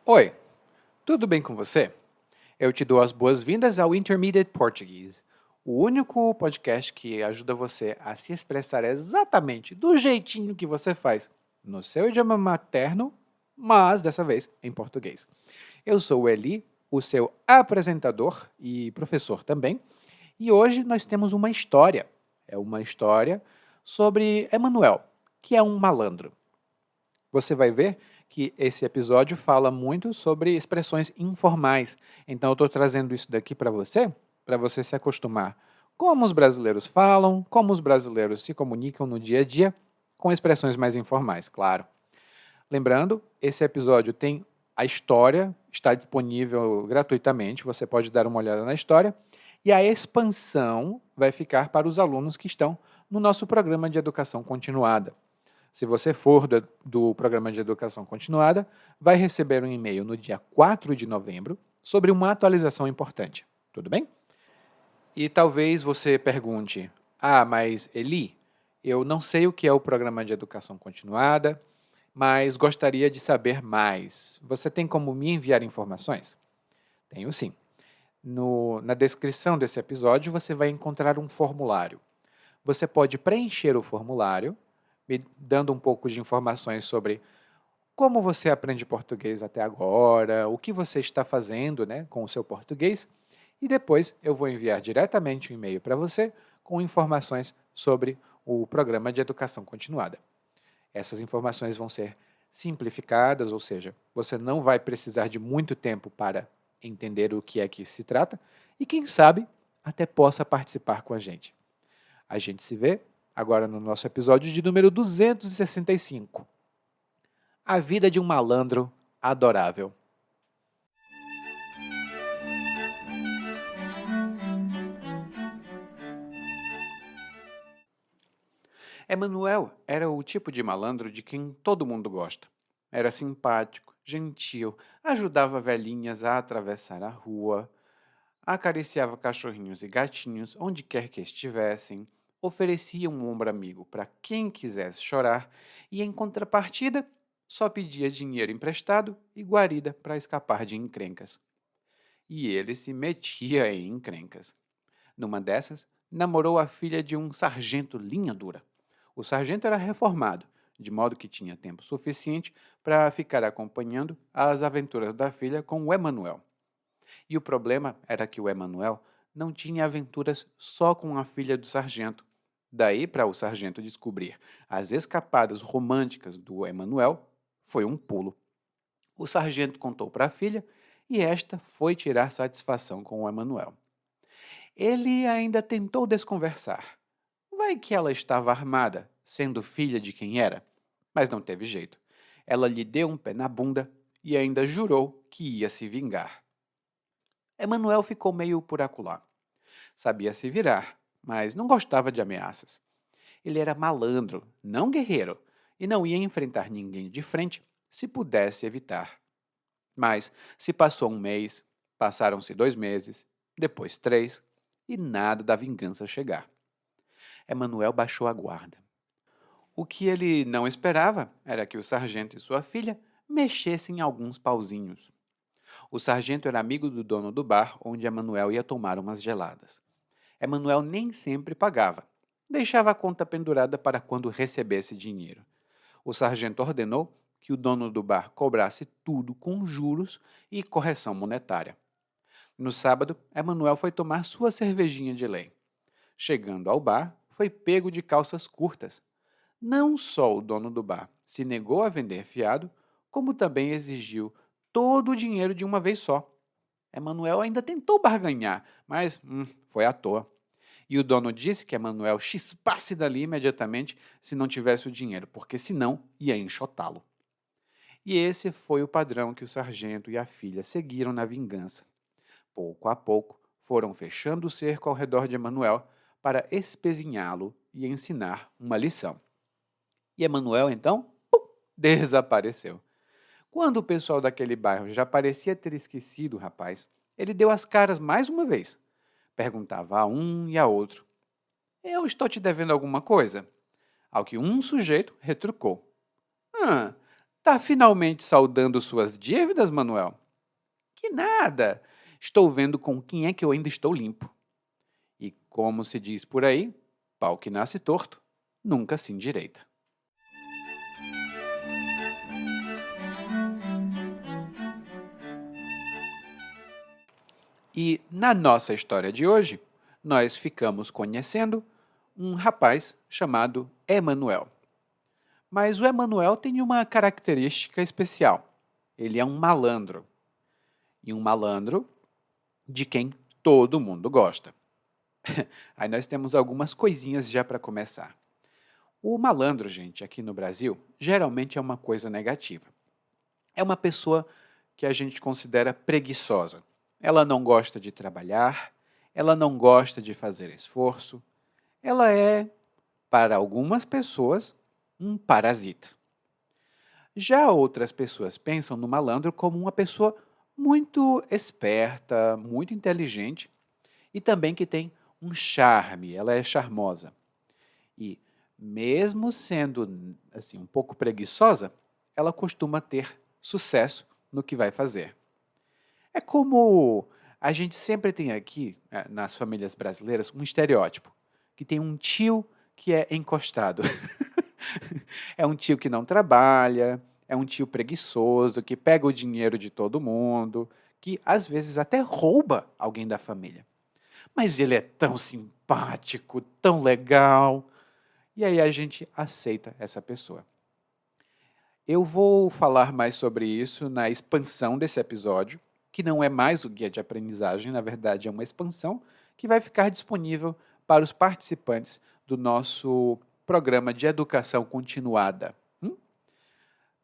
Oi, tudo bem com você? Eu te dou as boas-vindas ao Intermediate Portuguese, o único podcast que ajuda você a se expressar exatamente do jeitinho que você faz no seu idioma materno, mas dessa vez em português. Eu sou o Eli, o seu apresentador e professor também, e hoje nós temos uma história. É uma história sobre Emanuel, que é um malandro. Você vai ver que esse episódio fala muito sobre expressões informais. Então eu estou trazendo isso daqui para você se acostumar. Como os brasileiros falam, como os brasileiros se comunicam no dia a dia, com expressões mais informais, claro. Lembrando, esse episódio tem a história, está disponível gratuitamente, você pode dar uma olhada na história, e a expansão vai ficar para os alunos que estão no nosso programa de educação continuada. Se você for do programa de educação continuada, vai receber um e-mail no dia 4 de novembro sobre uma atualização importante. Tudo bem? E talvez você pergunte: Ah, mas Eli, eu não sei o que é o programa de educação continuada, mas gostaria de saber mais. Você tem como me enviar informações? Tenho sim. Na descrição desse episódio você vai encontrar um formulário. Você pode preencher o formulário, me dando um pouco de informações sobre como você aprende português até agora, o que você está fazendo, né, com o seu português, e depois eu vou enviar diretamente um e-mail para você com informações sobre o programa de educação continuada. Essas informações vão ser simplificadas, ou seja, você não vai precisar de muito tempo para entender o que é que se trata e, quem sabe, até possa participar com a gente. A gente se vê agora no nosso episódio de número 265. A vida de um malandro adorável. Emanuel era o tipo de malandro de quem todo mundo gosta. Era simpático, gentil, ajudava velhinhas a atravessar a rua, acariciava cachorrinhos e gatinhos onde quer que estivessem, oferecia um ombro amigo para quem quisesse chorar e, em contrapartida, só pedia dinheiro emprestado e guarida para escapar de encrencas. E ele se metia em encrencas. Numa dessas, namorou a filha de um sargento linha dura. O sargento era reformado, de modo que tinha tempo suficiente para ficar acompanhando as aventuras da filha com o Emanuel. E o problema era que o Emanuel não tinha aventuras só com a filha do sargento. Daí, para o sargento descobrir as escapadas românticas do Emanuel, foi um pulo. O sargento contou para a filha e esta foi tirar satisfação com o Emanuel. Ele ainda tentou desconversar. Vai que ela estava armada, sendo filha de quem era, mas não teve jeito. Ela lhe deu um pé na bunda e ainda jurou que ia se vingar. Emanuel ficou meio por acolá. Sabia se virar, mas não gostava de ameaças. Ele era malandro, não guerreiro, e não ia enfrentar ninguém de frente se pudesse evitar. Mas se passou um mês, passaram-se 2 meses, depois 3, e nada da vingança chegar. Emanuel baixou a guarda. O que ele não esperava era que o sargento e sua filha mexessem alguns pauzinhos. O sargento era amigo do dono do bar onde Emanuel ia tomar umas geladas. Emanuel nem sempre pagava. Deixava a conta pendurada para quando recebesse dinheiro. O sargento ordenou que o dono do bar cobrasse tudo com juros e correção monetária. No sábado, Emanuel foi tomar sua cervejinha de lei. Chegando ao bar, foi pego de calças curtas. Não só o dono do bar se negou a vender fiado, como também exigiu todo o dinheiro de uma vez só. Emanuel ainda tentou barganhar, mas foi à toa. E o dono disse que Emanuel chispasse dali imediatamente se não tivesse o dinheiro, porque senão ia enxotá-lo. E esse foi o padrão que o sargento e a filha seguiram na vingança. Pouco a pouco, foram fechando o cerco ao redor de Emanuel para espezinhá-lo e ensinar uma lição. E Emanuel, então, desapareceu. Quando o pessoal daquele bairro já parecia ter esquecido o rapaz, ele deu as caras mais uma vez. Perguntava a um e a outro: Eu estou te devendo alguma coisa? Ao que um sujeito retrucou: Ah, Tá finalmente saldando suas dívidas, Manuel? Que nada! Estou vendo com quem é que eu ainda estou limpo. E como se diz por aí, pau que nasce torto, nunca se endireita. E na nossa história de hoje, nós ficamos conhecendo um rapaz chamado Emanuel. Mas o Emanuel tem uma característica especial. Ele é um malandro. E um malandro de quem todo mundo gosta. Aí nós temos algumas coisinhas já para começar. O malandro, gente, aqui no Brasil, geralmente é uma coisa negativa. É uma pessoa que a gente considera preguiçosa. Ela não gosta de trabalhar, ela não gosta de fazer esforço, ela é, para algumas pessoas, um parasita. Já outras pessoas pensam no malandro como uma pessoa muito esperta, muito inteligente e também que tem um charme, ela é charmosa. E mesmo sendo assim um pouco preguiçosa, ela costuma ter sucesso no que vai fazer. É como a gente sempre tem aqui, nas famílias brasileiras, um estereótipo, que tem um tio que é encostado. É um tio que não trabalha, é um tio preguiçoso, que pega o dinheiro de todo mundo, que às vezes até rouba alguém da família. Mas ele é tão simpático, tão legal. E aí a gente aceita essa pessoa. Eu vou falar mais sobre isso na expansão desse episódio, que não é mais o guia de aprendizagem, na verdade é uma expansão que vai ficar disponível para os participantes do nosso programa de educação continuada.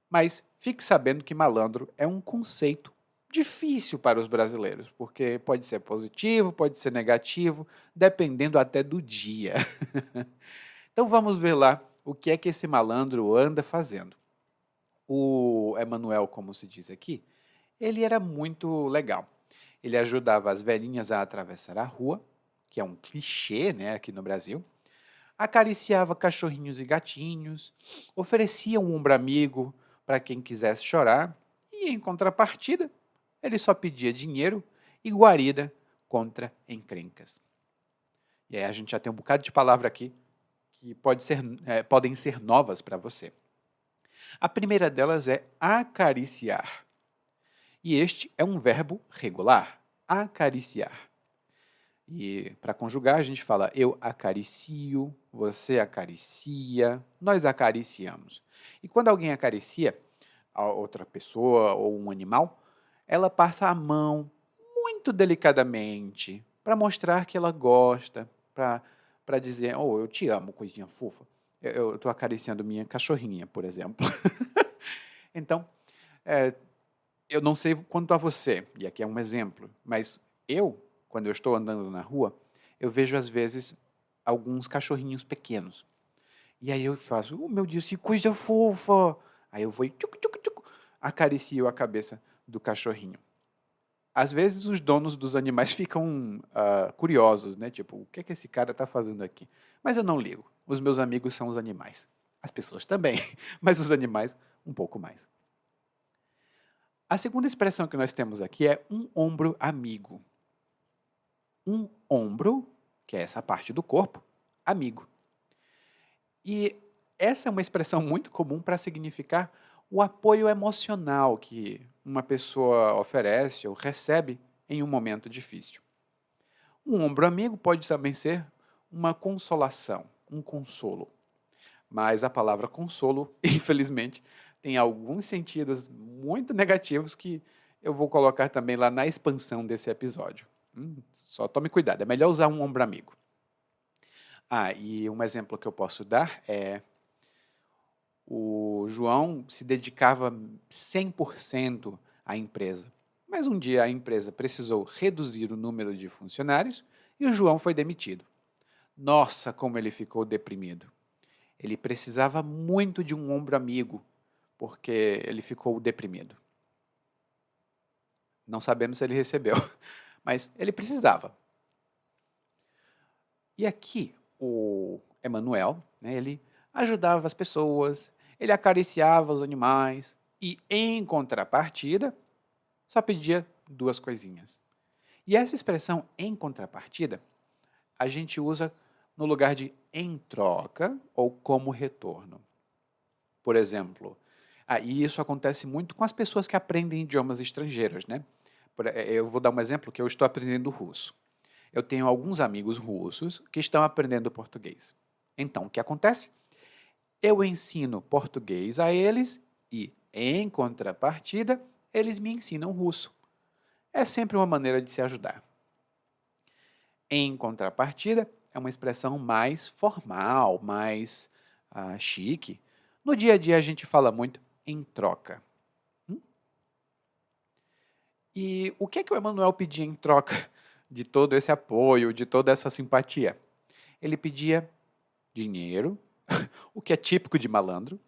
Mas fique sabendo que malandro é um conceito difícil para os brasileiros, porque pode ser positivo, pode ser negativo, dependendo até do dia. Então vamos ver lá o que é que esse malandro anda fazendo. O Emanuel, como se diz aqui, ele era muito legal. Ele ajudava as velhinhas a atravessar a rua, que é um clichê, né, aqui no Brasil. Acariciava cachorrinhos e gatinhos, oferecia um ombro amigo para quem quisesse chorar, e em contrapartida, ele só pedia dinheiro e guarida contra encrencas. E aí a gente já tem um bocado de palavra aqui que podem ser novas para você. A primeira delas é acariciar. E este é um verbo regular, acariciar. E para conjugar, a gente fala eu acaricio, você acaricia, nós acariciamos. E quando alguém acaricia a outra pessoa ou um animal, ela passa a mão muito delicadamente para mostrar que ela gosta, para dizer, oh, eu te amo, coisinha fofa. Eu estou acariciando minha cachorrinha, por exemplo. Então, é, eu não sei quanto a você, e aqui é um exemplo, mas eu, quando eu estou andando na rua, eu vejo às vezes alguns cachorrinhos pequenos. E aí eu faço, oh meu Deus, que coisa fofa! Aí eu vou e tchuc, tchuc, tchuc, acaricio a cabeça do cachorrinho. Às vezes os donos dos animais ficam curiosos, né? Tipo, o que é que esse cara está fazendo aqui? Mas eu não ligo. Os meus amigos são os animais. As pessoas também, mas os animais um pouco mais. A segunda expressão que nós temos aqui é um ombro amigo. Um ombro, que é essa parte do corpo, amigo. E essa é uma expressão muito comum para significar o apoio emocional que uma pessoa oferece ou recebe em um momento difícil. Um ombro amigo pode também ser uma consolação, um consolo. Mas a palavra consolo, infelizmente, tem alguns sentidos muito negativos que eu vou colocar também lá na expansão desse episódio. Só tome cuidado, é melhor usar um ombro amigo. E um exemplo que eu posso dar é o João se dedicava 100% à empresa. Mas um dia a empresa precisou reduzir o número de funcionários e o João foi demitido. Nossa, como ele ficou deprimido. Ele precisava muito de um ombro amigo, porque ele ficou deprimido. Não sabemos se ele recebeu, mas ele precisava. E aqui, o Emanuel, né, ele ajudava as pessoas, ele acariciava os animais, E, em contrapartida, só pedia duas coisinhas. E essa expressão em contrapartida, a gente usa no lugar de em troca ou como retorno. Por exemplo, e isso acontece muito com as pessoas que aprendem idiomas estrangeiros, né? Eu vou dar um exemplo que eu estou aprendendo russo. Eu tenho alguns amigos russos que estão aprendendo português. Então, o que acontece? Eu ensino português a eles e, em contrapartida, eles me ensinam russo. É sempre uma maneira de se ajudar. Em contrapartida, é uma expressão mais formal, mais chique. No dia a dia a gente fala muito em troca. E o que é que o Emanuel pedia em troca de todo esse apoio, de toda essa simpatia? Ele pedia dinheiro, o que é típico de malandro,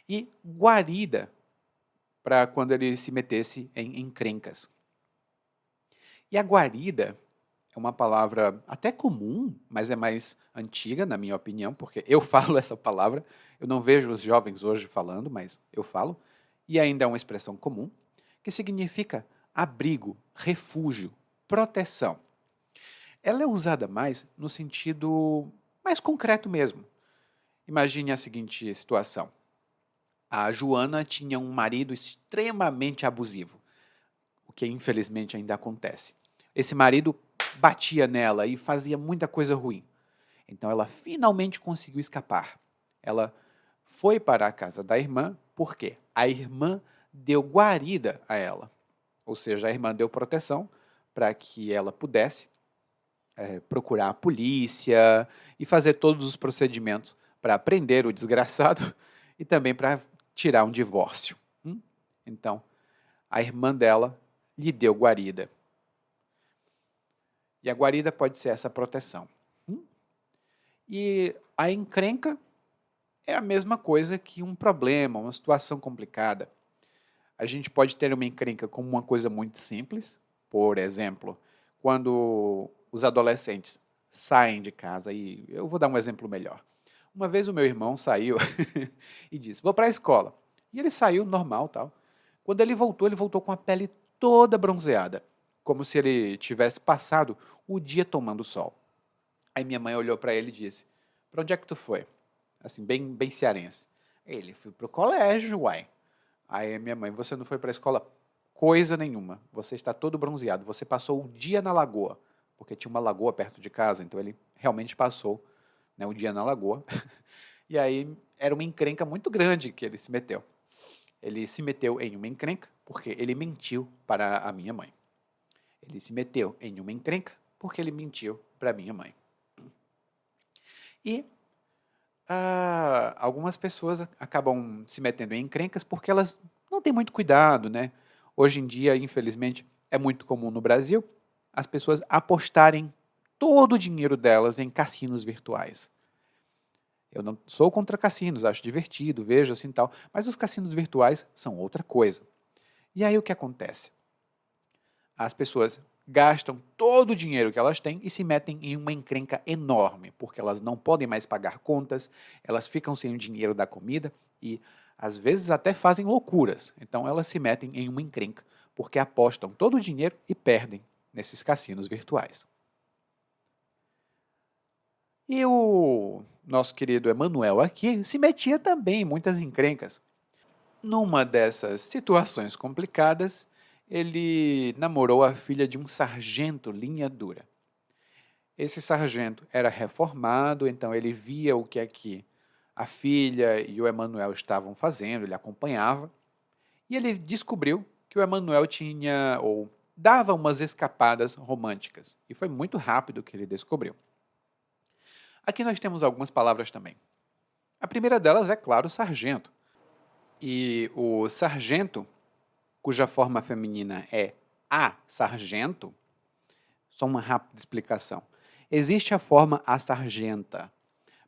e guarida para quando ele se metesse em encrencas. E a guarida é uma palavra até comum, mas é mais antiga, na minha opinião, porque eu falo essa palavra. Eu não vejo os jovens hoje falando, mas eu falo. E ainda é uma expressão comum, que significa abrigo, refúgio, proteção. Ela é usada mais no sentido mais concreto mesmo. Imagine a seguinte situação. A Joana tinha um marido extremamente abusivo, o que infelizmente ainda acontece. Esse marido batia nela e fazia muita coisa ruim. Então ela finalmente conseguiu escapar. Ela foi para a casa da irmã, porque a irmã deu guarida a ela. Ou seja, a irmã deu proteção para que ela pudesse procurar a polícia e fazer todos os procedimentos para prender o desgraçado e também para tirar um divórcio. Então, a irmã dela lhe deu guarida. E a guarida pode ser essa proteção. E a encrenca é a mesma coisa que um problema, uma situação complicada. A gente pode ter uma encrenca como uma coisa muito simples, por exemplo, quando os adolescentes saem de casa, e eu vou dar um exemplo melhor. Uma vez o meu irmão saiu e disse, vou para a escola. E ele saiu normal, tal. Quando ele voltou com a pele toda bronzeada, como se ele tivesse passado o dia tomando sol. Aí minha mãe olhou para ele e disse, para onde é que tu foi? Assim, bem cearense. Ele, fui pro colégio, uai. Aí minha mãe, você não foi para a escola coisa nenhuma. Você está todo bronzeado. Você passou o dia na lagoa, porque tinha uma lagoa perto de casa, então ele realmente passou, né, o dia na lagoa. E aí era uma encrenca muito grande que ele se meteu. Ele se meteu em uma encrenca porque ele mentiu para a minha mãe. Ele se meteu em uma encrenca porque ele mentiu para a minha mãe. E algumas pessoas acabam se metendo em encrencas porque elas não têm muito cuidado, né? Hoje em dia, infelizmente, é muito comum no Brasil as pessoas apostarem todo o dinheiro delas em cassinos virtuais. Eu não sou contra cassinos, acho divertido, vejo assim tal, mas os cassinos virtuais são outra coisa. E aí o que acontece? As pessoas gastam todo o dinheiro que elas têm e se metem em uma encrenca enorme, porque elas não podem mais pagar contas, elas ficam sem o dinheiro da comida e às vezes até fazem loucuras. Então elas se metem em uma encrenca, porque apostam todo o dinheiro e perdem nesses cassinos virtuais. E o nosso querido Emanuel aqui se metia também em muitas encrencas. Numa dessas situações complicadas, ele namorou a filha de um sargento linha dura. Esse sargento era reformado, então ele via o que é que a filha e o Emanuel estavam fazendo, ele acompanhava, e ele descobriu que o Emanuel tinha ou dava umas escapadas românticas. E foi muito rápido que ele descobriu. Aqui nós temos algumas palavras também. A primeira delas é, claro, sargento. E o sargento, cuja forma feminina é a sargento, só uma rápida explicação. Existe a forma a sargenta,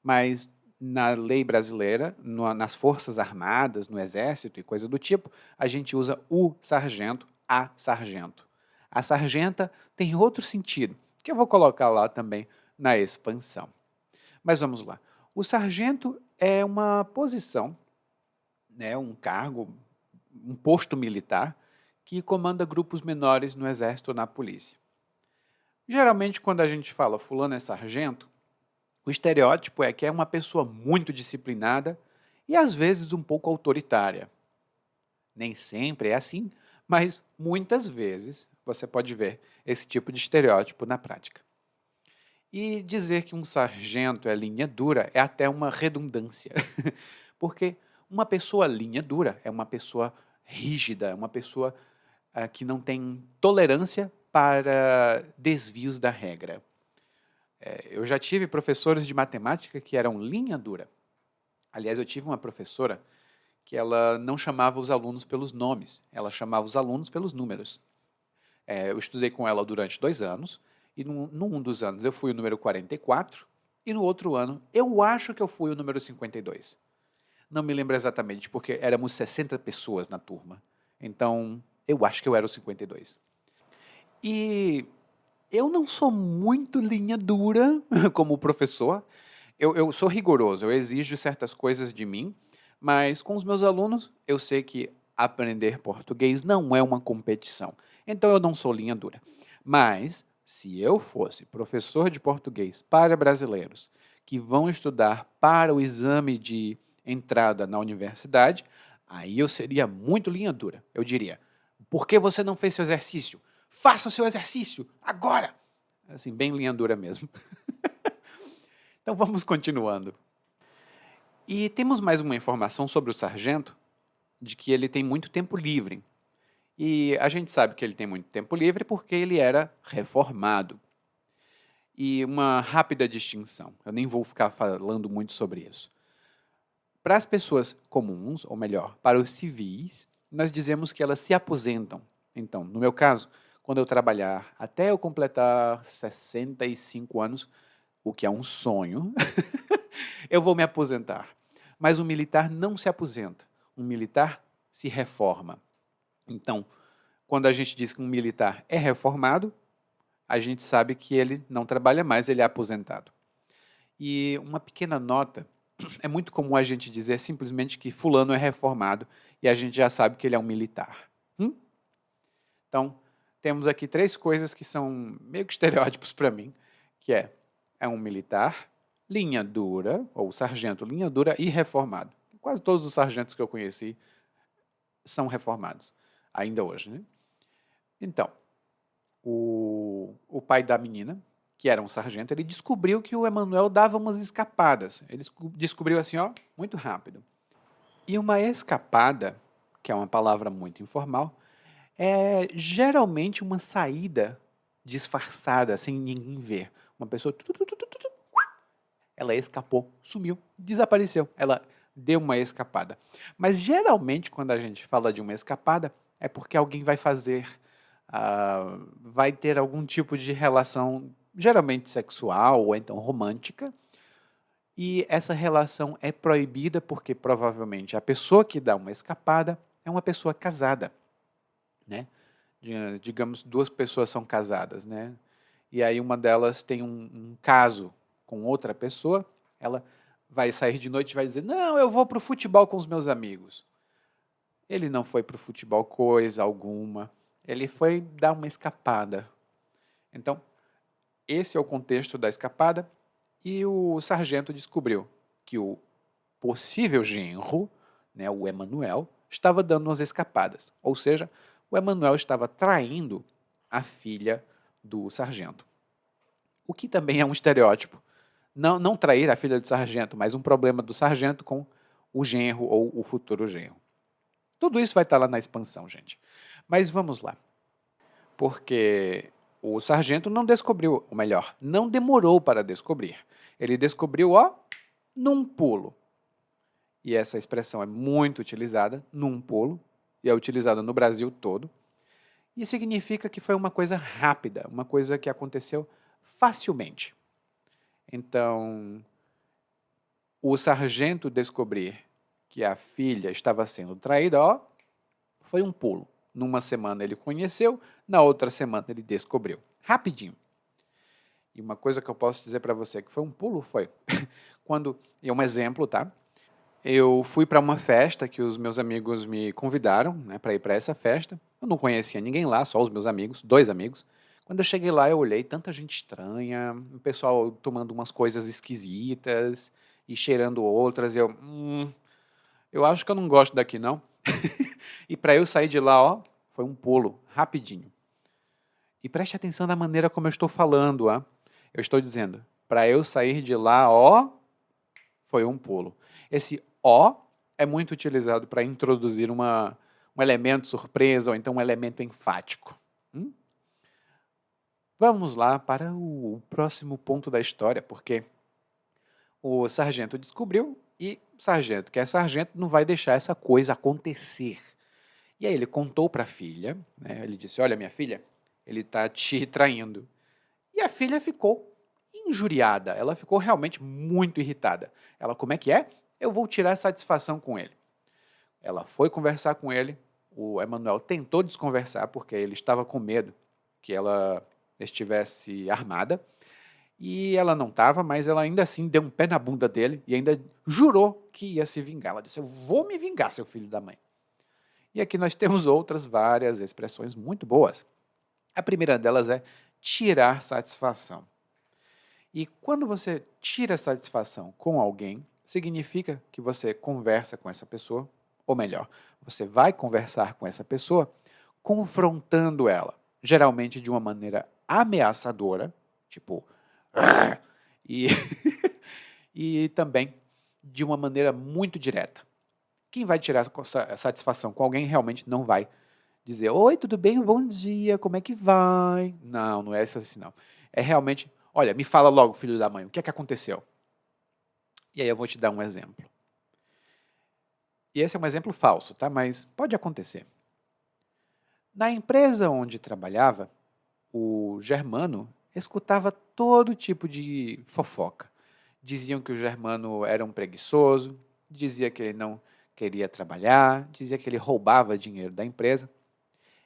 mas na lei brasileira, nas forças armadas, no exército e coisa do tipo, a gente usa o sargento, a sargento. A sargenta tem outro sentido, que eu vou colocar lá também na expansão. Mas vamos lá. O sargento é uma posição, né, um cargo um posto militar que comanda grupos menores no exército ou na polícia. Geralmente, quando a gente fala fulano é sargento, o estereótipo é que é uma pessoa muito disciplinada e às vezes um pouco autoritária. Nem sempre é assim, mas muitas vezes você pode ver esse tipo de estereótipo na prática. E dizer que um sargento é linha dura é até uma redundância, porque uma pessoa linha dura é uma pessoa rígida, é uma pessoa que não tem tolerância para desvios da regra. Eu já tive professores de matemática que eram linha dura. Aliás, eu tive uma professora que ela não chamava os alunos pelos nomes, ela chamava os alunos pelos números. Eu estudei com ela durante 2 anos, e num dos anos eu fui o número 44, e no outro ano eu acho que eu fui o número 52. Não me lembro exatamente, porque éramos 60 pessoas na turma. Então, eu acho que eu era o 52. E eu não sou muito linha dura como professor. Eu sou rigoroso, eu exijo certas coisas de mim, mas com os meus alunos eu sei que aprender português não é uma competição. Então eu não sou linha dura. Mas se eu fosse professor de português para brasileiros que vão estudar para o exame de entrada na universidade, aí eu seria muito linha dura. Eu diria: por que você não fez seu exercício? Faça o seu exercício agora! Assim, bem linha dura mesmo. Então vamos continuando. E temos mais uma informação sobre o sargento, de que ele tem muito tempo livre. E a gente sabe que ele tem muito tempo livre porque ele era reformado. E uma rápida distinção, eu nem vou ficar falando muito sobre isso. Para as pessoas comuns, ou melhor, para os civis, nós dizemos que elas se aposentam. Então, no meu caso, quando eu trabalhar até eu completar 65 anos, o que é um sonho, eu vou me aposentar. Mas um militar não se aposenta. Um militar se reforma. Então, quando a gente diz que um militar é reformado, a gente sabe que ele não trabalha mais, ele é aposentado. E uma pequena nota, é muito comum a gente dizer simplesmente que fulano é reformado e a gente já sabe que ele é um militar. Então, temos aqui 3 coisas que são meio que estereótipos para mim, que é um militar, linha dura, ou sargento linha dura e reformado. Quase todos os sargentos que eu conheci são reformados, ainda hoje, né? Então, o pai da menina, que era um sargento, ele descobriu que o Emanuel dava umas escapadas. Ele descobriu assim, ó, muito rápido. E uma escapada, que é uma palavra muito informal, é geralmente uma saída disfarçada, sem ninguém ver. Uma pessoa, ela escapou, sumiu, desapareceu. Ela deu uma escapada. Mas geralmente, quando a gente fala de uma escapada, é porque alguém vai fazer, vai ter algum tipo de relação, geralmente sexual ou então romântica, e essa relação é proibida porque provavelmente a pessoa que dá uma escapada é uma pessoa casada, né? Digamos, 2 pessoas são casadas, né? E aí uma delas tem um caso com outra pessoa, ela vai sair de noite e vai dizer, não, eu vou para o futebol com os meus amigos. Ele não foi para o futebol coisa alguma, ele foi dar uma escapada. Então, esse é o contexto da escapada, e o sargento descobriu que o possível genro, né, o Emanuel, estava dando umas escapadas. Ou seja, o Emanuel estava traindo a filha do sargento. O que também é um estereótipo. Não trair a filha do sargento, mas um problema do sargento com o genro ou o futuro genro. Tudo isso vai estar lá na expansão, gente. Mas vamos lá. Porque o sargento não descobriu, ou melhor, não demorou para descobrir. Ele descobriu, ó, num pulo. E essa expressão é muito utilizada, num pulo, e é utilizada no Brasil todo. E significa que foi uma coisa rápida, uma coisa que aconteceu facilmente. Então, o sargento descobrir que a filha estava sendo traída, ó, foi um pulo. Numa semana ele conheceu, na outra semana ele descobriu. Rapidinho. E uma coisa que eu posso dizer para você que foi um pulo foi quando, e é um exemplo, tá? Eu fui para uma festa que os meus amigos me convidaram, né, para ir para essa festa. Eu não conhecia ninguém lá, só os meus amigos, 2 amigos. Quando eu cheguei lá, eu olhei tanta gente estranha, o pessoal tomando umas coisas esquisitas e cheirando outras, e eu acho que eu não gosto daqui não. E para eu sair de lá, ó, foi um pulo, rapidinho. E preste atenção na maneira como eu estou falando, ó. Eu estou dizendo, para eu sair de lá, ó, foi um pulo. Esse ó é muito utilizado para introduzir um elemento surpresa ou então um elemento enfático. Hum? Vamos lá para o próximo ponto da história, porque o sargento descobriu e o sargento, que é sargento, não vai deixar essa coisa acontecer. E aí ele contou para a filha, né, ele disse, olha minha filha, ele está te traindo. E a filha ficou injuriada, ela ficou realmente muito irritada. Ela, como é que é? Eu vou tirar satisfação com ele. Ela foi conversar com ele, o Emanuel tentou desconversar porque ele estava com medo que ela estivesse armada, e ela não estava, mas ela ainda assim deu um pé na bunda dele e ainda jurou que ia se vingar. Ela disse, eu vou me vingar, seu filho da mãe. E aqui nós temos outras várias expressões muito boas. A primeira delas é tirar satisfação. E quando você tira satisfação com alguém, significa que você conversa com essa pessoa, ou melhor, você vai conversar com essa pessoa confrontando ela, geralmente de uma maneira ameaçadora, tipo, "Arr!", e, e também de uma maneira muito direta. Quem vai tirar satisfação com alguém realmente não vai dizer, oi, tudo bem? Bom dia, como é que vai? Não, não é assim não. É realmente, olha, me fala logo, filho da mãe, o que é que aconteceu? E aí eu vou te dar um exemplo. E esse é um exemplo falso, tá? Mas pode acontecer. Na empresa onde trabalhava, o Germano escutava todo tipo de fofoca. Diziam que o Germano era um preguiçoso, dizia que ele não queria trabalhar, dizia que ele roubava dinheiro da empresa.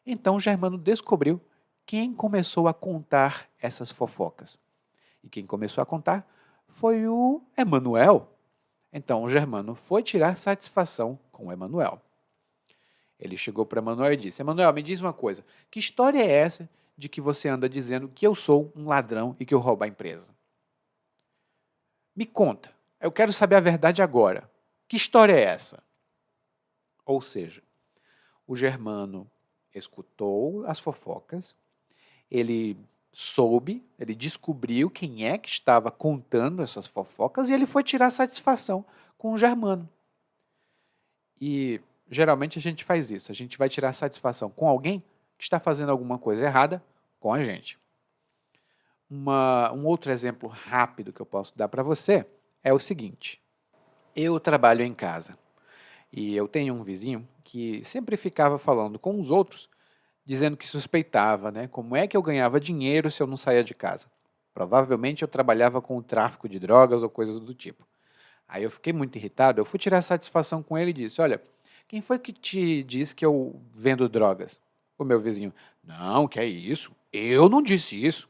Então o Germano descobriu quem começou a contar essas fofocas. E quem começou a contar foi o Emanuel. Então o Germano foi tirar satisfação com o Emanuel. Ele chegou para Emanuel e disse, Emanuel, me diz uma coisa, que história é essa de que você anda dizendo que eu sou um ladrão e que eu roubo a empresa? Me conta, eu quero saber a verdade agora. Que história é essa? Ou seja, o Germano escutou as fofocas, ele soube, ele descobriu quem é que estava contando essas fofocas e ele foi tirar satisfação com o Germano. E geralmente a gente faz isso, a gente vai tirar satisfação com alguém que está fazendo alguma coisa errada com a gente. Um outro exemplo rápido que eu posso dar para você é o seguinte. Eu trabalho em casa e eu tenho um vizinho que sempre ficava falando com os outros, dizendo que suspeitava, né? Como é que eu ganhava dinheiro se eu não saía de casa? Provavelmente eu trabalhava com o tráfico de drogas ou coisas do tipo. Aí eu fiquei muito irritado, eu fui tirar satisfação com ele e disse, olha, quem foi que te disse que eu vendo drogas? O meu vizinho, não, que é isso? Eu não disse isso.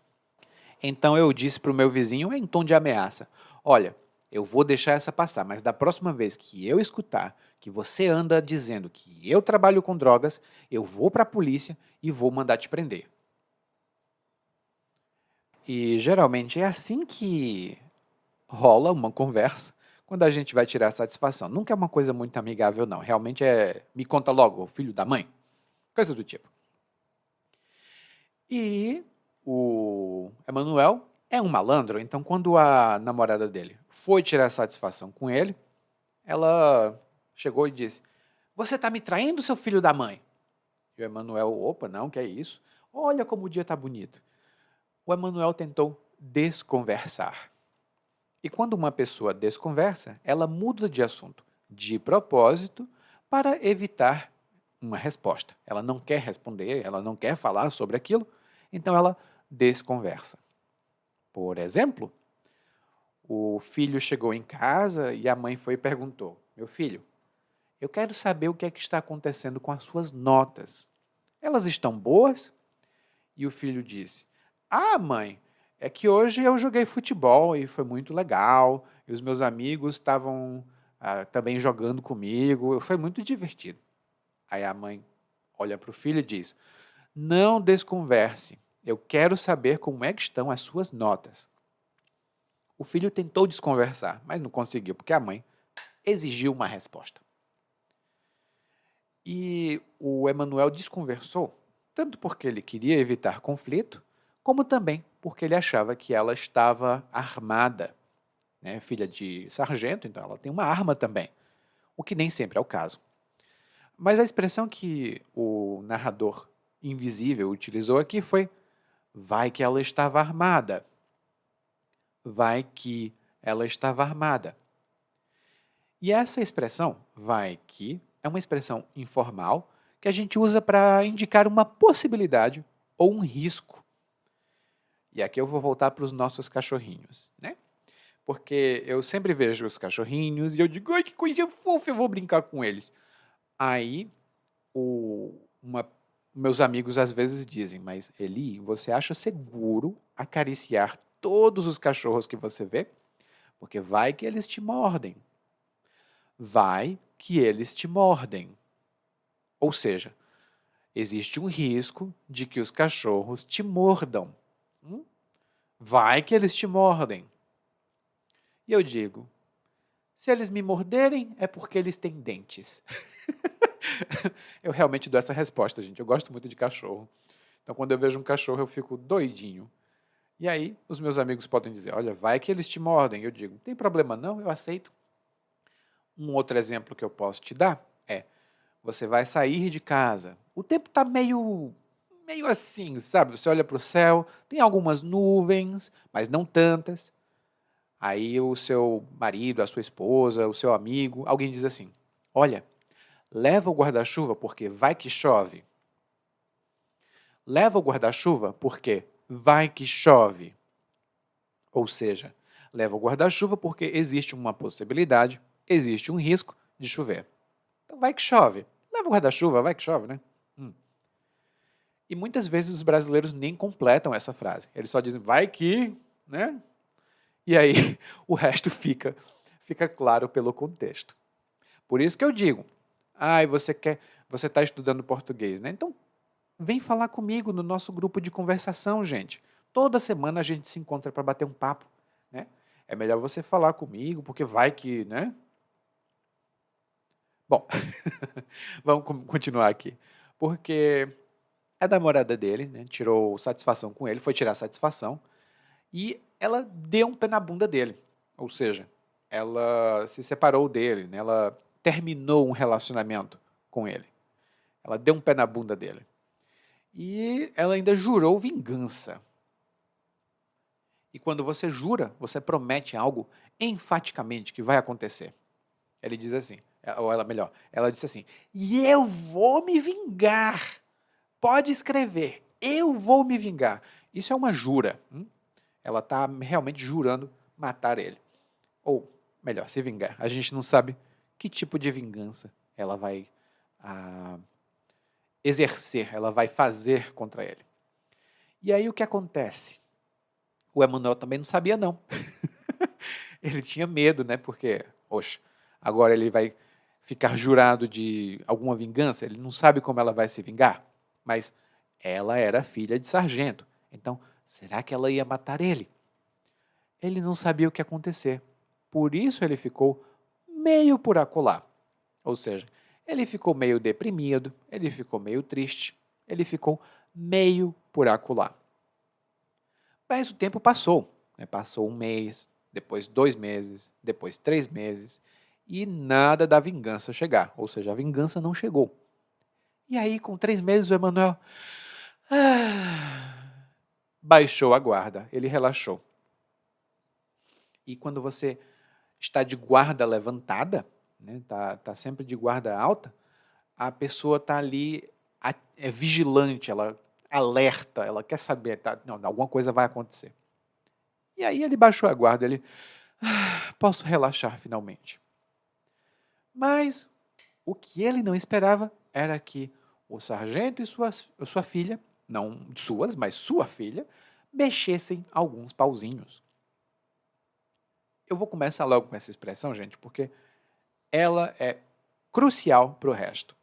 Então eu disse para o meu vizinho em tom de ameaça, olha, eu vou deixar essa passar, mas da próxima vez que eu escutar que você anda dizendo que eu trabalho com drogas, eu vou para a polícia e vou mandar te prender. E geralmente é assim que rola uma conversa quando a gente vai tirar satisfação. Nunca é uma coisa muito amigável, não. Realmente é me conta logo, filho da mãe. Coisa do tipo. E o Emanuel é um malandro, então quando a namorada dele foi tirar satisfação com ele, ela chegou e disse, você está me traindo, seu filho da mãe? E o Emanuel, opa, não, que é isso? Olha como o dia está bonito. O Emanuel tentou desconversar. E quando uma pessoa desconversa, ela muda de assunto, de propósito, para evitar uma resposta. Ela não quer responder, ela não quer falar sobre aquilo, então ela desconversa. Por exemplo, o filho chegou em casa e a mãe foi e perguntou, meu filho, eu quero saber o que é que está acontecendo com as suas notas. Elas estão boas? E o filho disse, ah, mãe, é que hoje eu joguei futebol e foi muito legal, e os meus amigos estavam também jogando comigo. Foi muito divertido. Aí a mãe olha para o filho e diz: não desconverse. Eu quero saber como é que estão as suas notas. O filho tentou desconversar, mas não conseguiu, porque a mãe exigiu uma resposta. E o Emanuel desconversou, tanto porque ele queria evitar conflito, como também porque ele achava que ela estava armada, né? Filha de sargento, então ela tem uma arma também, o que nem sempre é o caso. Mas a expressão que o narrador invisível utilizou aqui foi: vai que ela estava armada. Vai que ela estava armada. E essa expressão, vai que, é uma expressão informal que a gente usa para indicar uma possibilidade ou um risco. E aqui eu vou voltar para os nossos cachorrinhos, né? Porque eu sempre vejo os cachorrinhos e eu digo: ai, que coisa fofa, eu vou brincar com eles. Aí, o, uma, meus amigos às vezes dizem: mas Eli, você acha seguro acariciar todos os cachorros que você vê? Porque vai que eles te mordem. Vai que eles te mordem. Ou seja, existe um risco de que os cachorros te mordam. Vai que eles te mordem. E eu digo: se eles me morderem, é porque eles têm dentes. Eu realmente dou essa resposta, gente. Eu gosto muito de cachorro. Então, quando eu vejo um cachorro, eu fico doidinho. E aí, os meus amigos podem dizer: olha, vai que eles te mordem. Eu digo: não tem problema não, eu aceito. Um outro exemplo que eu posso te dar é: você vai sair de casa. O tempo está meio assim, sabe? Você olha para o céu, tem algumas nuvens, mas não tantas. Aí o seu marido, a sua esposa, o seu amigo, alguém diz assim: olha, leva o guarda-chuva porque vai que chove. Leva o guarda-chuva porque vai que chove. Ou seja, leva o guarda-chuva porque existe uma possibilidade, existe um risco de chover. Então vai que chove. Leva o guarda-chuva, vai que chove, né? E muitas vezes os brasileiros nem completam essa frase. Eles só dizem vai que, né? E aí o resto fica claro pelo contexto. Por isso que eu digo: "Ah, você está estudando português, né? Então vem falar comigo no nosso grupo de conversação, gente. Toda semana a gente se encontra para bater um papo, né? É melhor você falar comigo, porque vai que, né?" Bom, vamos continuar aqui. Porque a namorada dele, né, tirou satisfação com ele, foi tirar satisfação, e ela deu um pé na bunda dele. Ou seja, ela se separou dele, né, ela terminou um relacionamento com ele. Ela deu um pé na bunda dele. E ela ainda jurou vingança. E quando você jura, você promete algo enfaticamente que vai acontecer. Ele diz assim, ou ela melhor, ela disse assim: "E eu vou me vingar." Pode escrever: "Eu vou me vingar." Isso é uma jura. Ela está realmente jurando matar ele. Ou, melhor, se vingar. A gente não sabe que tipo de vingança ela vai exercer, ela vai fazer contra ele. E aí o que acontece? O Emanuel também não sabia, não. Ele tinha medo, né? Porque, oxe, agora ele vai ficar jurado de alguma vingança, ele não sabe como ela vai se vingar. Mas ela era filha de sargento. Então, será que ela ia matar ele? Ele não sabia o que ia acontecer. Por isso ele ficou meio por acolá. Ou seja, ele ficou meio deprimido, ele ficou meio triste, ele ficou meio por acolá. Mas o tempo passou. Né? Passou um mês, depois 2 meses, depois 3 meses, e nada da vingança chegar. Ou seja, a vingança não chegou. E aí, com 3 meses, o Emanuel baixou a guarda, ele relaxou. E quando você está de guarda levantada, né, tá sempre de guarda alta, a pessoa está ali vigilante, ela alerta, ela quer saber, não, alguma coisa vai acontecer. E aí ele baixou a guarda, ele, posso relaxar finalmente. Mas o que ele não esperava era que o sargento e sua filha, não suas, mas sua filha, mexessem alguns pauzinhos. Eu vou começar logo com essa expressão, gente, porque ela é crucial para o resto.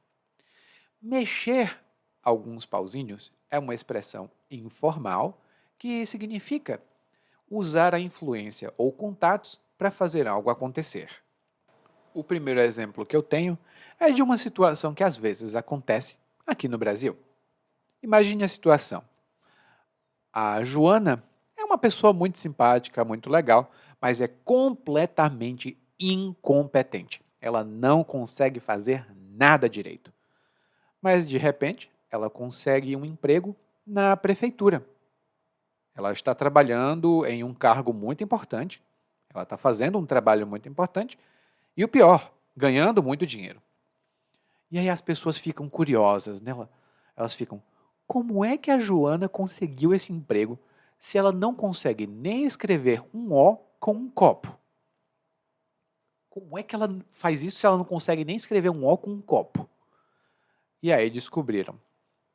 Mexer alguns pauzinhos é uma expressão informal que significa usar a influência ou contatos para fazer algo acontecer. O primeiro exemplo que eu tenho é de uma situação que às vezes acontece aqui no Brasil. Imagine a situação. A Joana é uma pessoa muito simpática, muito legal, mas é completamente incompetente. Ela não consegue fazer nada direito. Mas, de repente, ela consegue um emprego na prefeitura. Ela está trabalhando em um cargo muito importante, ela está fazendo um trabalho muito importante e o pior, ganhando muito dinheiro. E aí as pessoas ficam curiosas, né? Elas ficam, como é que a Joana conseguiu esse emprego se ela não consegue nem escrever um O com um copo? Como é que ela faz isso se ela não consegue nem escrever um O com um copo? E aí descobriram,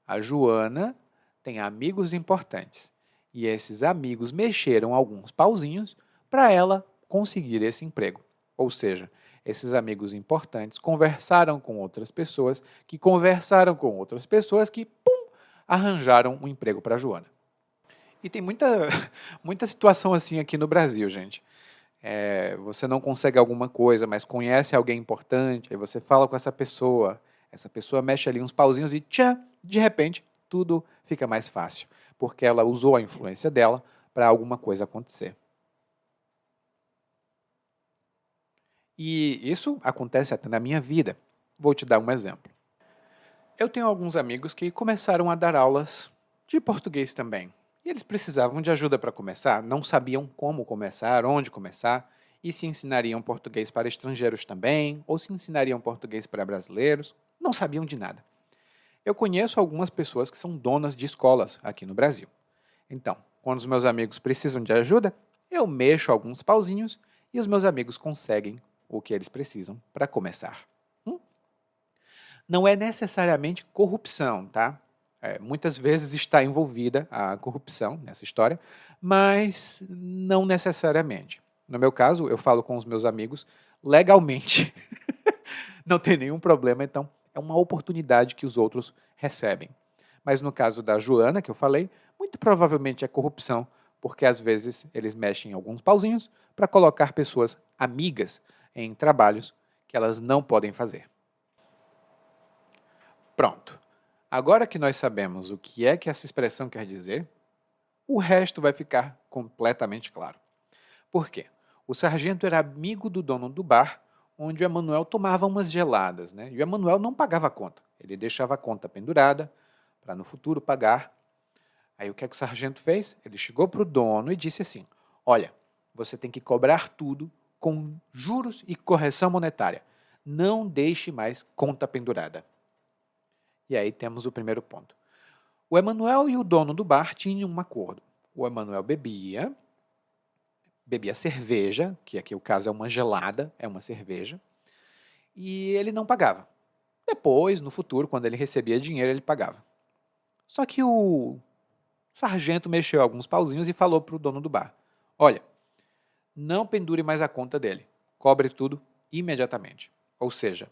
a Joana tem amigos importantes. E esses amigos mexeram alguns pauzinhos para ela conseguir esse emprego. Ou seja, esses amigos importantes conversaram com outras pessoas, que conversaram com outras pessoas, que, pum, arranjaram um emprego para a Joana. E tem muita, muita situação assim aqui no Brasil, gente. Você não consegue alguma coisa, mas conhece alguém importante, aí você fala com essa pessoa mexe ali uns pauzinhos e tchã, de repente, tudo fica mais fácil, porque ela usou a influência dela para alguma coisa acontecer. E isso acontece até na minha vida. Vou te dar um exemplo. Eu tenho alguns amigos que começaram a dar aulas de português também. E eles precisavam de ajuda para começar, não sabiam como começar, onde começar, e se ensinariam português para estrangeiros também, ou se ensinariam português para brasileiros, não sabiam de nada. Eu conheço algumas pessoas que são donas de escolas aqui no Brasil. Então, quando os meus amigos precisam de ajuda, eu mexo alguns pauzinhos e os meus amigos conseguem o que eles precisam para começar. Não é necessariamente corrupção, tá? Muitas vezes está envolvida a corrupção nessa história, mas não necessariamente. No meu caso, eu falo com os meus amigos legalmente. Não tem nenhum problema, então é uma oportunidade que os outros recebem. Mas no caso da Joana, que eu falei, muito provavelmente é corrupção, porque às vezes eles mexem em alguns pauzinhos para colocar pessoas amigas em trabalhos que elas não podem fazer. Pronto. Agora que nós sabemos o que essa expressão quer dizer, o resto vai ficar completamente claro. Por quê? O sargento era amigo do dono do bar, onde o Emanuel tomava umas geladas, né? E o Emanuel não pagava a conta. Ele deixava a conta pendurada para no futuro pagar. Aí o que o sargento fez? Ele chegou para o dono e disse assim: olha, você tem que cobrar tudo com juros e correção monetária. Não deixe mais conta pendurada. E aí temos o primeiro ponto. O Emanuel e o dono do bar tinham um acordo. O Emanuel bebia cerveja, que aqui o caso é uma gelada, é uma cerveja, e ele não pagava. Depois, no futuro, quando ele recebia dinheiro, ele pagava. Só que o sargento mexeu alguns pauzinhos e falou para o dono do bar: olha, não pendure mais a conta dele, cobre tudo imediatamente. Ou seja,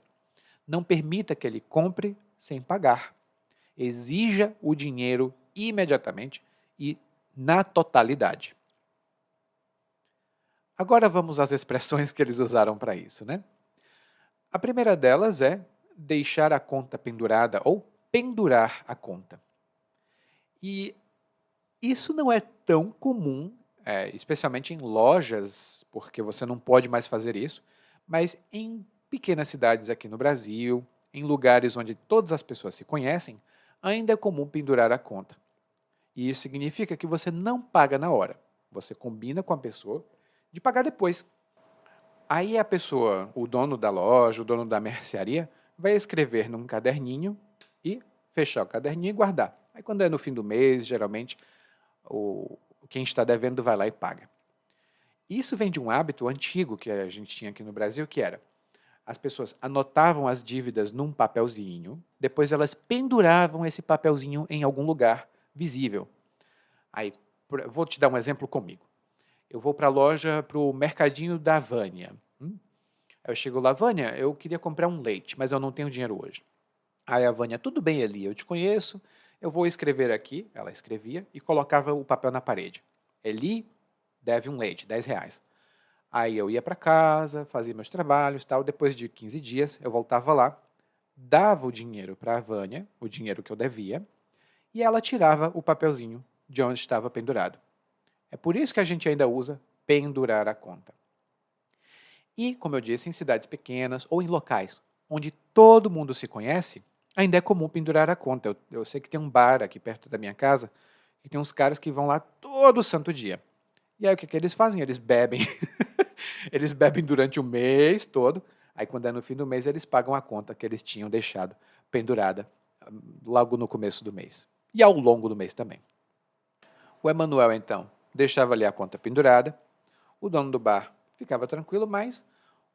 não permita que ele compre sem pagar. Exija o dinheiro imediatamente e na totalidade. Agora vamos às expressões que eles usaram para isso, né? A primeira delas é deixar a conta pendurada ou pendurar a conta. E isso não é tão comum, especialmente em lojas, porque você não pode mais fazer isso, mas em pequenas cidades aqui no Brasil, em lugares onde todas as pessoas se conhecem, ainda é comum pendurar a conta. E isso significa que você não paga na hora. Você combina com a pessoa de pagar depois. Aí a pessoa, o dono da loja, o dono da mercearia, vai escrever num caderninho e fechar o caderninho e guardar. Aí quando é no fim do mês, geralmente, quem está devendo vai lá e paga. Isso vem de um hábito antigo que a gente tinha aqui no Brasil, que era as pessoas anotavam as dívidas num papelzinho, depois elas penduravam esse papelzinho em algum lugar visível. Aí, vou te dar um exemplo comigo. Eu vou para a loja, para o mercadinho da Vânia. Aí eu chego lá, Vânia, eu queria comprar um leite, mas eu não tenho dinheiro hoje. Aí a Vânia, tudo bem, Eli, eu te conheço, eu vou escrever aqui. Ela escrevia e colocava o papel na parede. Eli deve um leite, R$ 10. Aí eu ia para casa, fazia meus trabalhos, tal. Depois de 15 dias, eu voltava lá, dava o dinheiro para a Vânia, o dinheiro que eu devia, e ela tirava o papelzinho de onde estava pendurado. É por isso que a gente ainda usa pendurar a conta. E, como eu disse, em cidades pequenas ou em locais onde todo mundo se conhece, ainda é comum pendurar a conta. Eu sei que tem um bar aqui perto da minha casa e tem uns caras que vão lá todo santo dia. E aí o que, que eles fazem? Eles bebem. Eles bebem durante o mês todo. Aí quando é no fim do mês, eles pagam a conta que eles tinham deixado pendurada logo no começo do mês. E ao longo do mês também. O Emanuel, então, deixava ali a conta pendurada. O dono do bar ficava tranquilo, mas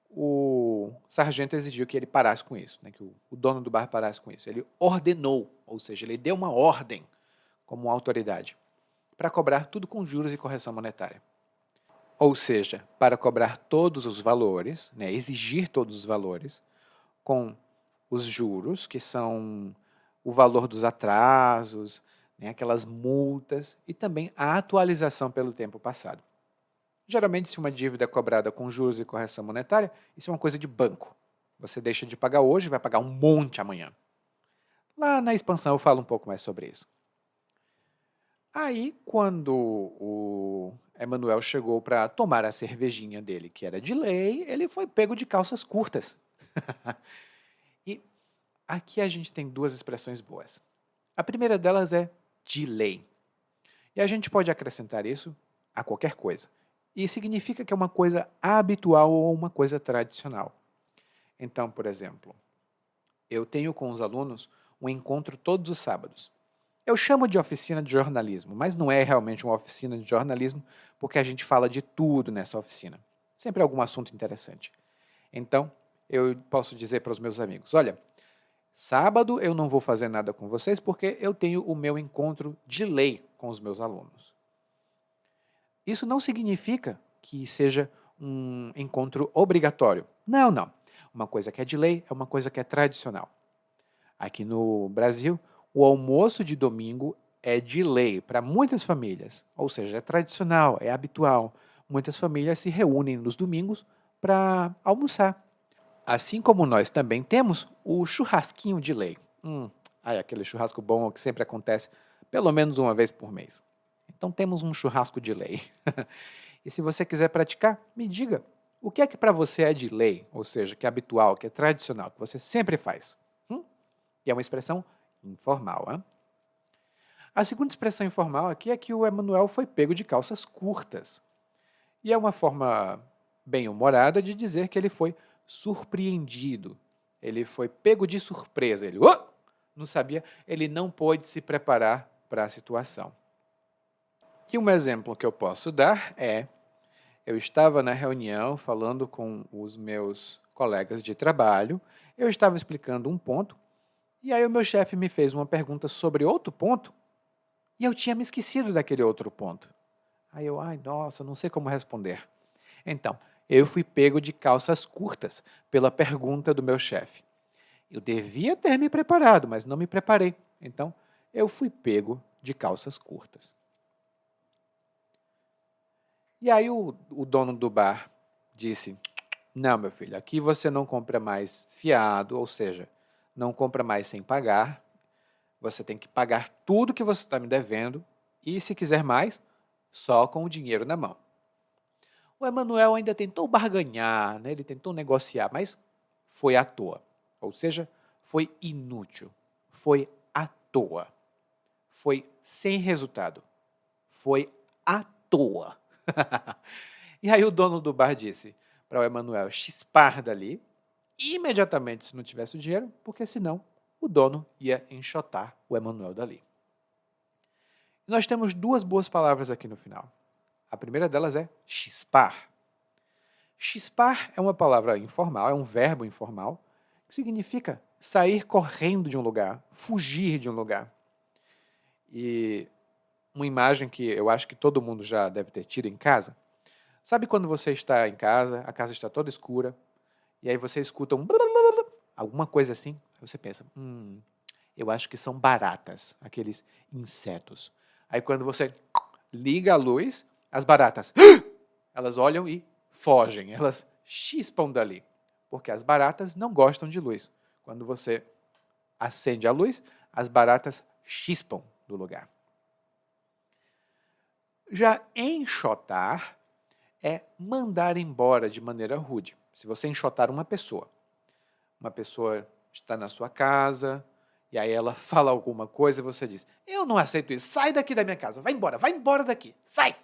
o sargento exigiu que ele parasse com isso, né, que o dono do bar parasse com isso. Ele ordenou, ou seja, ele deu uma ordem como autoridade para cobrar tudo com juros e correção monetária. Ou seja, para cobrar todos os valores, né, exigir todos os valores, com os juros, que são o valor dos atrasos, né, aquelas multas, e também a atualização pelo tempo passado. Geralmente, se uma dívida é cobrada com juros e correção monetária, isso é uma coisa de banco. Você deixa de pagar hoje e vai pagar um monte amanhã. Lá na expansão eu falo um pouco mais sobre isso. Aí, quando o Emanuel chegou para tomar a cervejinha dele, que era de lei, ele foi pego de calças curtas. E aqui a gente tem duas expressões boas. A primeira delas é de lei. E a gente pode acrescentar isso a qualquer coisa. E significa que é uma coisa habitual ou uma coisa tradicional. Então, por exemplo, eu tenho com os alunos um encontro todos os sábados. Eu chamo de oficina de jornalismo, mas não é realmente uma oficina de jornalismo, porque a gente fala de tudo nessa oficina. Sempre algum assunto interessante. Então, eu posso dizer para os meus amigos: olha, sábado eu não vou fazer nada com vocês porque eu tenho o meu encontro de lei com os meus alunos. Isso não significa que seja um encontro obrigatório. Não, não. Uma coisa que é de lei é uma coisa que é tradicional. Aqui no Brasil, o almoço de domingo é de lei para muitas famílias, ou seja, é tradicional, é habitual. Muitas famílias se reúnem nos domingos para almoçar. Assim como nós também temos o churrasquinho de lei. Aquele churrasco bom que sempre acontece pelo menos uma vez por mês. Então temos um churrasco de lei. E se você quiser praticar, me diga, o que é que para você é de lei, ou seja, que é habitual, que é tradicional, que você sempre faz? E é uma expressão informal. Hein? A segunda expressão informal aqui é que o Emanuel foi pego de calças curtas. E é uma forma bem humorada de dizer que ele foi surpreendido. Ele foi pego de surpresa. Ele não sabia, ele não pôde se preparar para a situação. E um exemplo que eu posso dar é: eu estava na reunião falando com os meus colegas de trabalho, eu estava explicando um ponto, e aí o meu chefe me fez uma pergunta sobre outro ponto, e eu tinha me esquecido daquele outro ponto. Aí eu, ai, nossa, não sei como responder. Então, eu fui pego de calças curtas pela pergunta do meu chefe. Eu devia ter me preparado, mas não me preparei. Então, eu fui pego de calças curtas. E aí o dono do bar disse: não, meu filho, aqui você não compra mais fiado, ou seja, não compra mais sem pagar. Você tem que pagar tudo que você está me devendo e, se quiser mais, só com o dinheiro na mão. O Emanuel ainda tentou barganhar, né? Ele tentou negociar, mas foi à toa. Ou seja, foi inútil. Foi à toa. Foi sem resultado. Foi à toa. E aí o dono do bar disse para o Emanuel chispar dali, imediatamente se não tivesse o dinheiro, porque senão o dono ia enxotar o Emanuel dali. E nós temos duas boas palavras aqui no final. A primeira delas é chispar. Chispar é uma palavra informal, é um verbo informal, que significa sair correndo de um lugar, fugir de um lugar. E uma imagem que eu acho que todo mundo já deve ter tido em casa. Sabe quando você está em casa, a casa está toda escura, e aí você escuta alguma coisa assim, aí você pensa, eu acho que são baratas, aqueles insetos. Aí quando você liga a luz, as baratas, elas olham e fogem, elas chispam dali, porque as baratas não gostam de luz. Quando você acende a luz, as baratas chispam do lugar. Já enxotar é mandar embora de maneira rude. Se você enxotar uma pessoa está na sua casa, e aí ela fala alguma coisa e você diz, eu não aceito isso, sai daqui da minha casa, vai embora daqui, sai!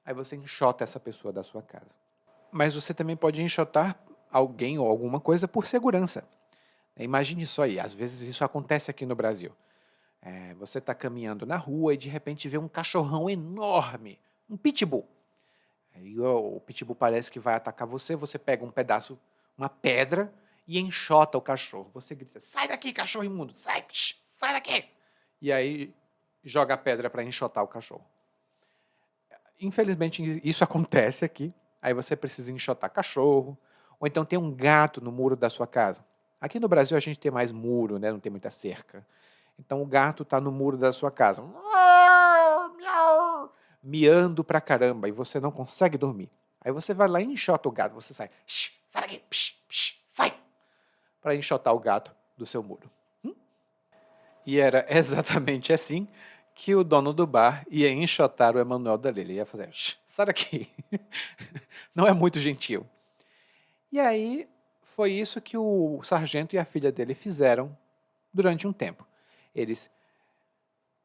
Aí você enxota essa pessoa da sua casa. Mas você também pode enxotar alguém ou alguma coisa por segurança. Imagine só aí, às vezes isso acontece aqui no Brasil. Você está caminhando na rua e de repente vê um cachorrão enorme, um pitbull. Aí o pitbull parece que vai atacar você, você pega um pedaço, uma pedra e enxota o cachorro. Você grita, sai daqui, cachorro imundo, sai daqui! E aí joga a pedra para enxotar o cachorro. Infelizmente isso acontece aqui, aí você precisa enxotar cachorro, ou então tem um gato no muro da sua casa. Aqui no Brasil a gente tem mais muro, né? Não tem muita cerca. Então o gato está no muro da sua casa, miando pra caramba, e você não consegue dormir. Aí você vai lá e enxota o gato, você sai, sai daqui, sai, para enxotar o gato do seu muro. E era exatamente assim que o dono do bar ia enxotar o Emanuel dali. Ele ia fazer, sai daqui. Não é muito gentil. E aí foi isso que o sargento e a filha dele fizeram durante um tempo. Eles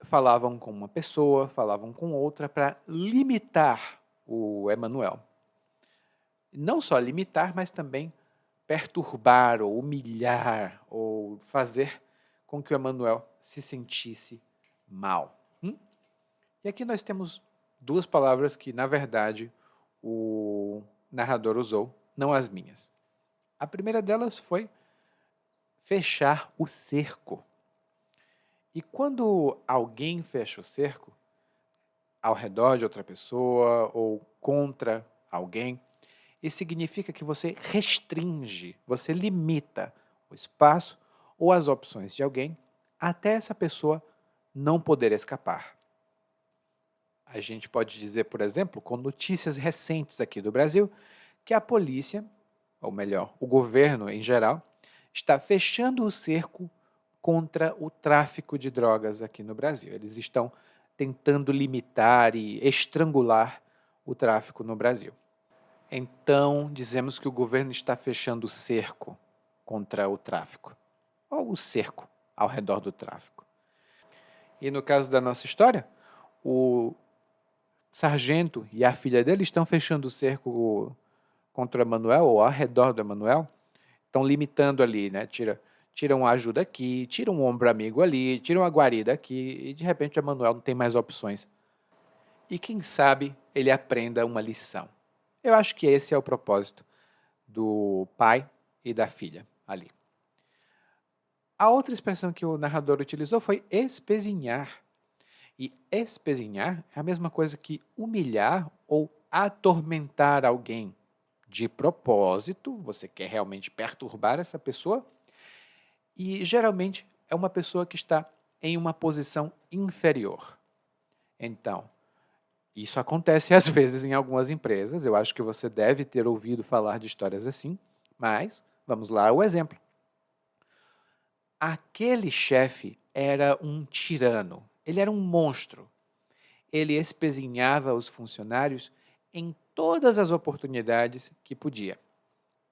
falavam com uma pessoa, falavam com outra para limitar o Emanuel. Não só limitar, mas também perturbar ou humilhar ou fazer com que o Emanuel se sentisse mal. E aqui nós temos duas palavras que, na verdade, o narrador usou, não as minhas. A primeira delas foi fechar o cerco. E quando alguém fecha o cerco, ao redor de outra pessoa ou contra alguém, isso significa que você restringe, você limita o espaço ou as opções de alguém até essa pessoa não poder escapar. A gente pode dizer, por exemplo, com notícias recentes aqui do Brasil, que a polícia, ou melhor, o governo em geral, está fechando o cerco contra o tráfico de drogas aqui no Brasil. Eles estão tentando limitar e estrangular o tráfico no Brasil. Então, dizemos que o governo está fechando o cerco contra o tráfico, ou o cerco ao redor do tráfico. E no caso da nossa história, o sargento e a filha dele estão fechando o cerco contra o Emanuel, ou ao redor do Emanuel, estão limitando ali, né? Tiram uma ajuda aqui, tiram um ombro amigo ali, tiram uma guarida aqui, e de repente o Emanuel não tem mais opções. E quem sabe ele aprenda uma lição. Eu acho que esse é o propósito do pai e da filha ali. A outra expressão que o narrador utilizou foi espezinhar. E espezinhar é a mesma coisa que humilhar ou atormentar alguém. De propósito, você quer realmente perturbar essa pessoa, e geralmente é uma pessoa que está em uma posição inferior. Então, isso acontece às vezes em algumas empresas, eu acho que você deve ter ouvido falar de histórias assim, mas vamos lá o exemplo. Aquele chefe era um tirano, ele era um monstro. Ele espezinhava os funcionários em todas as oportunidades que podia.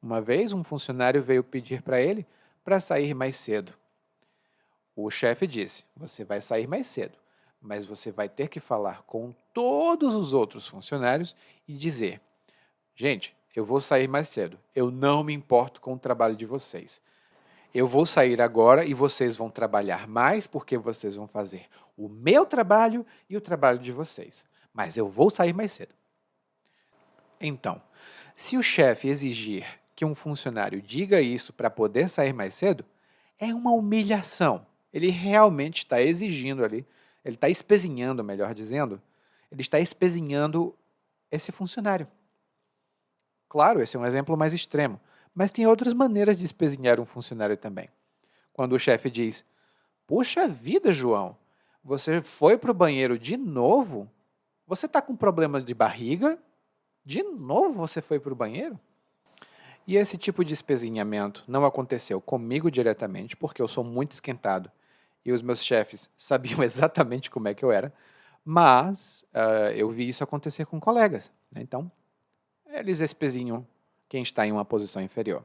Uma vez, um funcionário veio pedir para ele para sair mais cedo. O chefe disse, você vai sair mais cedo, mas você vai ter que falar com todos os outros funcionários e dizer, gente, eu vou sair mais cedo, eu não me importo com o trabalho de vocês. Eu vou sair agora e vocês vão trabalhar mais porque vocês vão fazer o meu trabalho e o trabalho de vocês. Mas eu vou sair mais cedo. Então, se o chefe exigir que um funcionário diga isso para poder sair mais cedo, é uma humilhação. Ele realmente está exigindo ali, ele está espezinhando, melhor dizendo, ele está espezinhando esse funcionário. Claro, esse é um exemplo mais extremo, Mas tem outras maneiras de espezinhar um funcionário também. Quando o chefe diz: Puxa vida, João, você foi para o banheiro de novo? Você está com problema de barriga? De novo você foi para o banheiro? E esse tipo de espezinhamento não aconteceu comigo diretamente, porque eu sou muito esquentado e os meus chefes sabiam exatamente como é que eu era, mas eu vi isso acontecer com colegas, né? Então, eles espezinham quem está em uma posição inferior.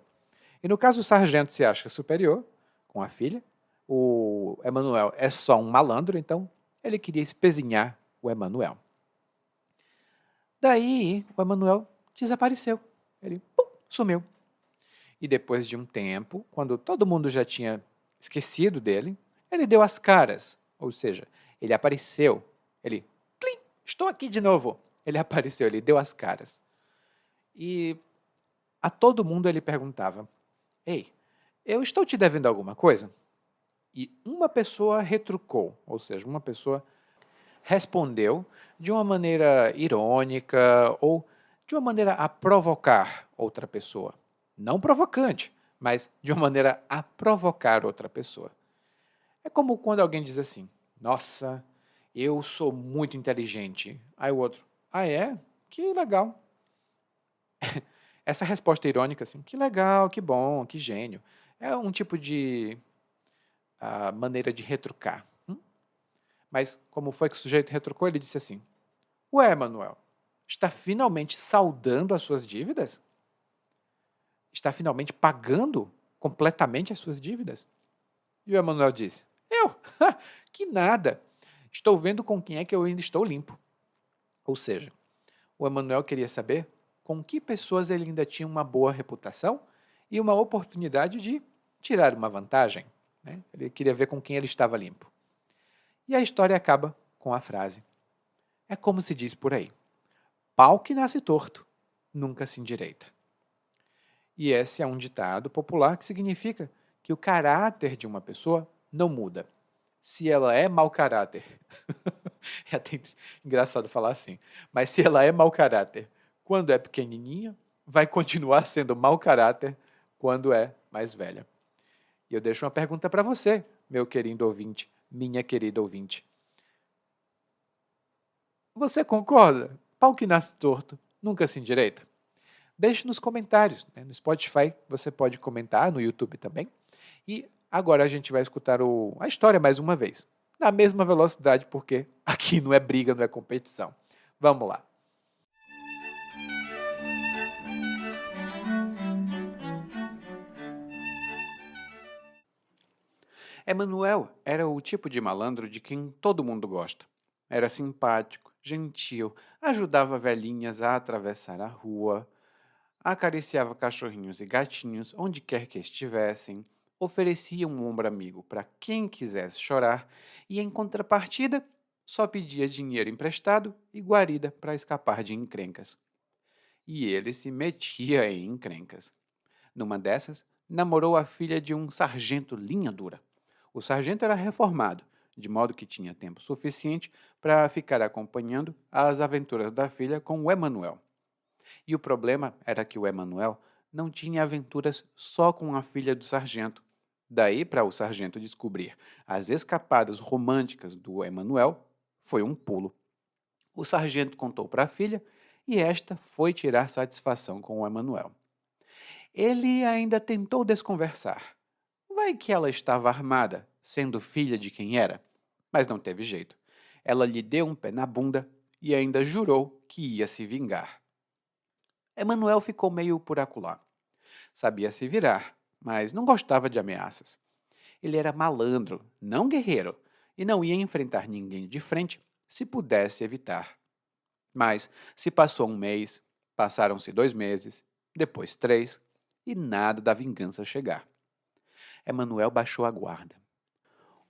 E no caso o sargento se acha superior, com a filha, o Emanuel é só um malandro, então ele queria espezinhar o Emanuel. Daí o Emanuel desapareceu, ele sumiu. E depois de um tempo, quando todo mundo já tinha esquecido dele, ele deu as caras, ou seja, ele apareceu, ele, Tlim, estou aqui de novo. Ele apareceu, ele deu as caras. E a todo mundo ele perguntava: Ei, eu estou te devendo alguma coisa? E uma pessoa retrucou, ou seja, uma pessoa respondeu de uma maneira irônica ou de uma maneira a provocar outra pessoa. Não provocante, mas de uma maneira a provocar outra pessoa. É como quando alguém diz assim: Nossa, eu sou muito inteligente. Aí o outro: Ah, é? Que legal. Essa resposta irônica, assim, que legal, que bom, que gênio, é um tipo de maneira de retrucar. Mas como foi que o sujeito retrucou? Ele disse assim: Ué, Manuel, está finalmente saldando as suas dívidas? Está finalmente pagando completamente as suas dívidas? E o Emanuel disse: Eu? Que nada. Estou vendo com quem é que eu ainda estou limpo. Ou seja, o Emanuel queria saber com que pessoas ele ainda tinha uma boa reputação e uma oportunidade de tirar uma vantagem, né? Ele queria ver com quem ele estava limpo. E a história acaba com a frase: É como se diz por aí, pau que nasce torto, nunca se endireita. E esse é um ditado popular que significa que o caráter de uma pessoa não muda. Se ela é mau caráter, é até engraçado falar assim, mas se ela é mau caráter quando é pequenininha, vai continuar sendo mau caráter quando é mais velha. E eu deixo uma pergunta para você, meu querido ouvinte, minha querida ouvinte. Você concorda? Pau que nasce torto nunca se endireita? Deixe nos comentários, né? No Spotify você pode comentar, no YouTube também. E agora a gente vai escutar a história mais uma vez, na mesma velocidade, porque aqui não é briga, não é competição. Vamos lá. Emanuel era o tipo de malandro de quem todo mundo gosta. Era simpático, gentil, ajudava velhinhas a atravessar a rua, acariciava cachorrinhos e gatinhos onde quer que estivessem, oferecia um ombro amigo para quem quisesse chorar e, em contrapartida, só pedia dinheiro emprestado e guarida para escapar de encrencas. E ele se metia em encrencas. Numa dessas, namorou a filha de um sargento linha dura. O sargento era reformado, de modo que tinha tempo suficiente para ficar acompanhando as aventuras da filha com o Emanuel. E o problema era que o Emanuel não tinha aventuras só com a filha do sargento. Daí, para o sargento descobrir as escapadas românticas do Emanuel, foi um pulo. O sargento contou para a filha e esta foi tirar satisfação com o Emanuel. Ele ainda tentou desconversar. Vai que ela estava armada, sendo filha de quem era. Mas não teve jeito. Ela lhe deu um pé na bunda e ainda jurou que ia se vingar. Emanuel ficou meio por acolá. Sabia se virar, mas não gostava de ameaças. Ele era malandro, não guerreiro, e não ia enfrentar ninguém de frente se pudesse evitar. Mas se passou um mês, passaram-se 2 meses, depois 3, e nada da vingança chegar. Emanuel baixou a guarda.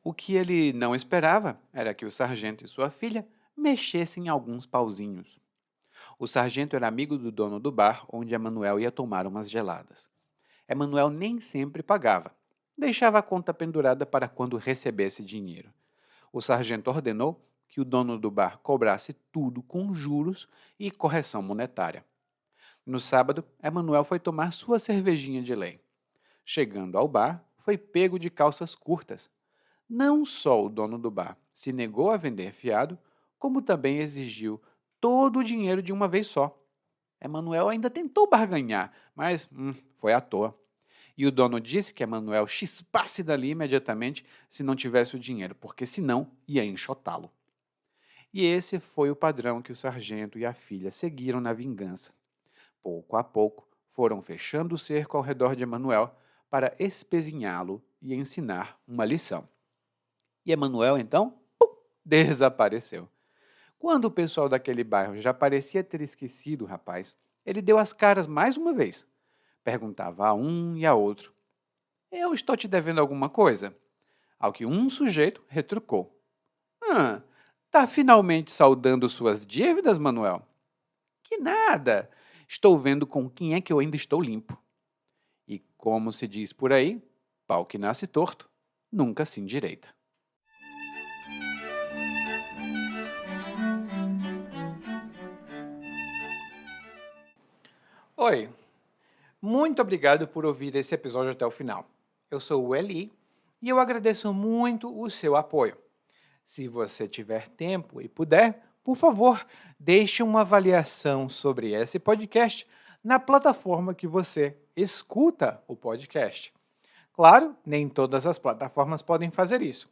O que ele não esperava era que o sargento e sua filha mexessem alguns pauzinhos. O sargento era amigo do dono do bar onde Emanuel ia tomar umas geladas. Emanuel nem sempre pagava. Deixava a conta pendurada para quando recebesse dinheiro. O sargento ordenou que o dono do bar cobrasse tudo com juros e correção monetária. No sábado, Emanuel foi tomar sua cervejinha de lei. Chegando ao bar, foi pego de calças curtas. Não só o dono do bar se negou a vender fiado, como também exigiu todo o dinheiro de uma vez só. Emanuel ainda tentou barganhar, mas foi à toa. E o dono disse que Emanuel chispasse dali imediatamente se não tivesse o dinheiro, porque senão ia enxotá-lo. E esse foi o padrão que o sargento e a filha seguiram na vingança. Pouco a pouco, foram fechando o cerco ao redor de Emanuel para espezinhá-lo e ensinar uma lição. E Emanuel, então, desapareceu. Quando o pessoal daquele bairro já parecia ter esquecido o rapaz, ele deu as caras mais uma vez. Perguntava a um e a outro: Eu estou te devendo alguma coisa? Ao que um sujeito retrucou: Ah, tá finalmente saudando suas dívidas, Manuel? Que nada! Estou vendo com quem é que eu ainda estou limpo. E como se diz por aí, pau que nasce torto, nunca se endireita. Oi, muito obrigado por ouvir esse episódio até o final. Eu sou o Eli e eu agradeço muito o seu apoio. Se você tiver tempo e puder, por favor, deixe uma avaliação sobre esse podcast na plataforma que você escuta o podcast. Claro, nem todas as plataformas podem fazer isso.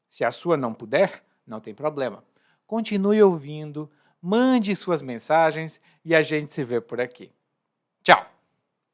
Se a sua não puder, não tem problema. Continue ouvindo, mande suas mensagens e a gente se vê por aqui. Tchau!